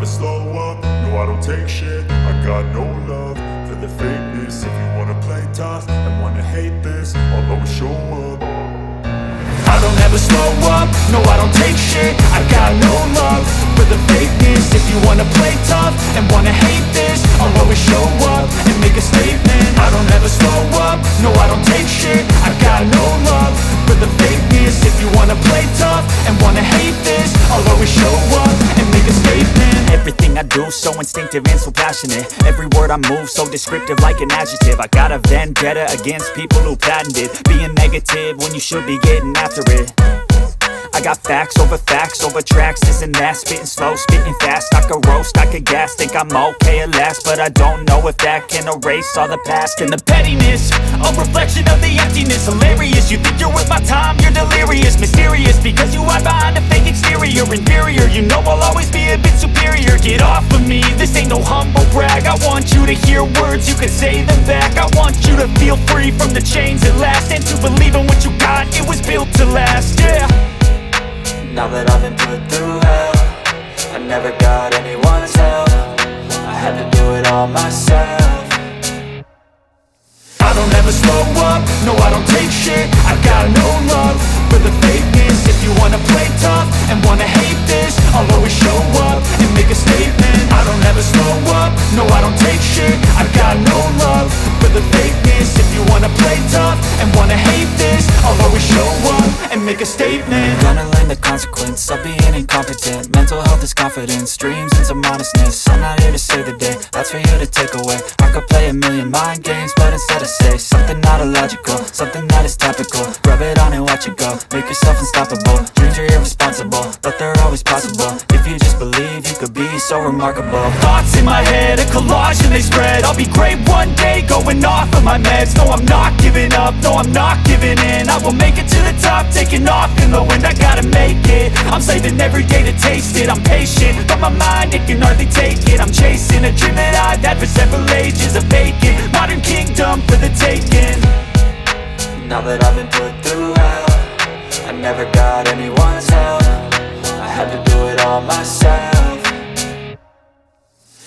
slow up, no I don't take shit. I got no love for the fakeness. If you wanna play tough and wanna hate this, I'll always show up. I don't ever slow up, no I don't take shit. I got no love for the fakeness. If you wanna play tough and wanna hate this, I'll always show up and make a statement. I don't ever slow up, no I don't take shit. I got no love for the fakeness. If you wanna play tough and wanna hate this, I'll always show up and make a statement. Everything I do so instinctive and so passionate. Every word I move so descriptive like an adjective. I got a vendetta against people who patented being negative when you should be getting after it. I got facts over tracks, this and that. Spitting slow, spitting fast. I could roast, I could gas. Think I'm okay at last, but I don't know if that can erase all the past. And the pettiness, a reflection of the emptiness. Hilarious, you think you're worth my time, you're delirious. Mysterious, because you hide behind a fake exterior. Inferior, you know I'll always be a bit superior. Get off of me, this ain't no humble brag. I want you to hear words, you can say them back. I want you to feel free from the chains at last, and to believe in what you got, it was built to last, yeah. Now that I've been put through hell, I never got anyone's help. I had to do it all myself. I don't ever slow up, no I don't take shit. I got no love for the fakeness. If you wanna play tough and wanna hate this, I'll always show up and make a statement. I don't ever slow up, no I don't take shit. I got no love for the fakeness. If you wanna play tough and wanna hate this, I'll always show up and make a statement. Gonna learn the consequence of being incompetent. Mental health is confidence, dreams and some honestness. I'm not here to save the day, that's for you to take away. I could play a million mind games, but instead I say something not illogical, something that is topical. Rub it on and watch it go, make yourself unstoppable. Dreams are irresponsible, but they're always possible. If you just believe, you could be so remarkable. Thoughts in my head, a collage and they spread. I'll be great one day, going off of my meds. No I'm not giving up, no I'm not giving in. I will make it to the top, taking off in the wind. I gotta make it, I'm saving every day to taste it. I'm patient, but my mind, it can hardly take it. I'm chasing a dream that I've had for several ages. A vacant, modern kingdom for the taking. Now that I've been put through hell, I never got anyone's help. I had to do it all myself.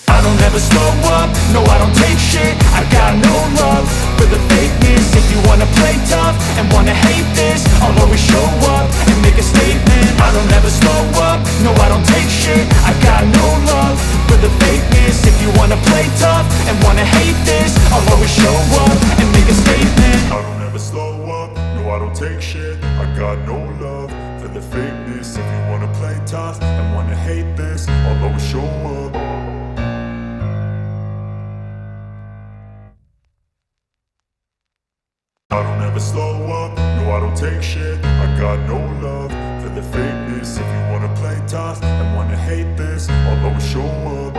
I don't ever slow up, no I don't take shit. I got no love for the fakeness. If you wanna play tough and wanna hate this, I'll always show up and make a statement. I don't ever slow up, no I don't take shit. I got no love for the fakeness. If you wanna play tough and wanna hate this, I'll always show up and make a statement. I don't ever slow up, no I don't take shit. I got no love for the fakeness. If you wanna play tough and wanna hate this, I'll always show up. I don't ever slow up, no I don't take shit. I got no love for the fakeness. If you wanna play tough and wanna hate this, I'll always show up.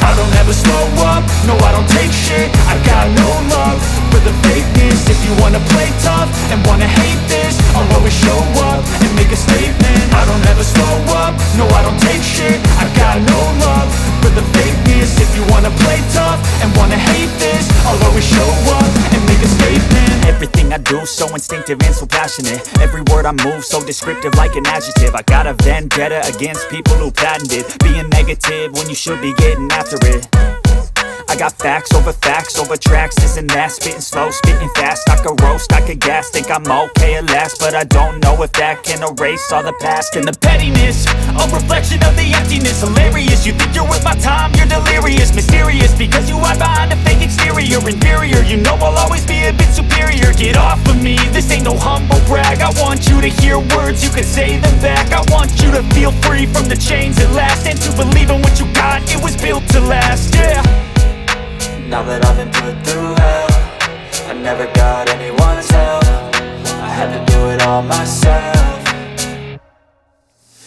I don't ever slow up, no I don't take shit. I got no love for the fakeness. If you wanna play tough and wanna hate this, I'll always show up and make a statement. I don't ever slow up, no I don't take shit. I got no love for the fakeness. If you wanna play tough and wanna hate this, I'll always show up and make a statement. Everything I do so instinctive and so passionate. Every word I move so descriptive like an adjective. I got a vendetta against people who patented being negative when you should be getting after it. I got facts over tracks, this and that. Spitting slow, spitting fast. I could roast, I could gas. Think I'm okay at last, but I don't know if that can erase all the past. And the pettiness, a reflection of the emptiness. Hilarious, you think you're worth my time, you're delirious. Mysterious, because you hide behind a fake exterior. Inferior, you know I'll always be a bit superior. Get off of me, this ain't no humble brag. I want you to hear words, you can say them back. I want you to feel free from the chains at last, and to believe in what you got, it was built to last, yeah. Now that I've been put through hell, I never got anyone's help. I had to do it all myself.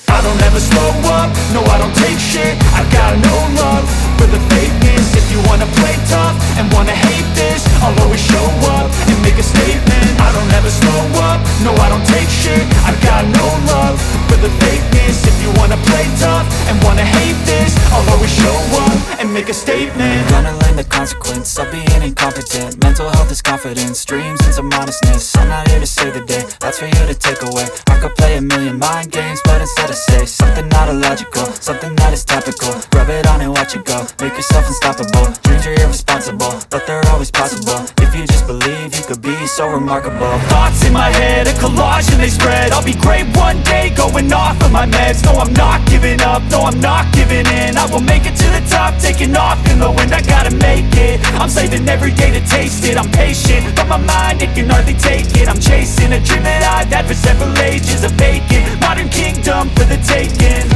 I don't ever slow up, no I don't take shit. I got no love for the fakeness. If you wanna play tough and wanna hate this, I'll always show up and make a statement. I don't ever slow up, no I don't take shit. I got no love for the fakeness. If you wanna play tough and wanna hate this, I'll always show up and and make a statement. Gonna learn the consequence of being incompetent. Mental health is confidence, dreams into modestness. I'm not here to save the day, that's for you to take away. I could play a million mind games, but instead I say something not illogical, something that is topical. Rub it on and watch it go, make yourself unstoppable. Dreams are irresponsible, but they're always possible. If you just believe, you could be so remarkable. Thoughts in my head, a collage and they spread. I'll be great one day, going off of my meds. No, I'm not giving up, no, I'm not giving in. I will make it to the top, taking off in the wind. I gotta make it, I'm saving every day to taste it. I'm patient, but my mind, it can hardly take it. I'm chasing a dream that I've had for several ages. A vacant, modern kingdom for the taking.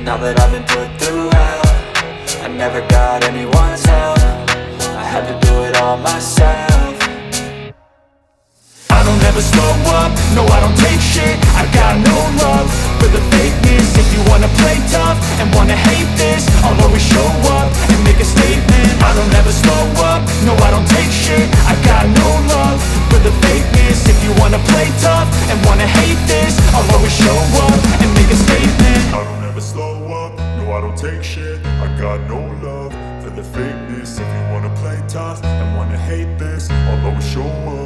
Now that I've been put through hell, I never got anyone's help. I had to do it all myself. I don't ever slow up, no I don't take shit. I got no love for the fakeness. If you wanna play tough and wanna hate this, I'll always show up and make a statement. I don't ever slow up, no I don't take shit. I got no love for the fakeness. If you wanna play tough and wanna hate this, I'll always show up and make a statement. I don't ever slow up, no I don't take shit. I got no love for the fakeness. If you wanna play tough and wanna hate this, I'll always show up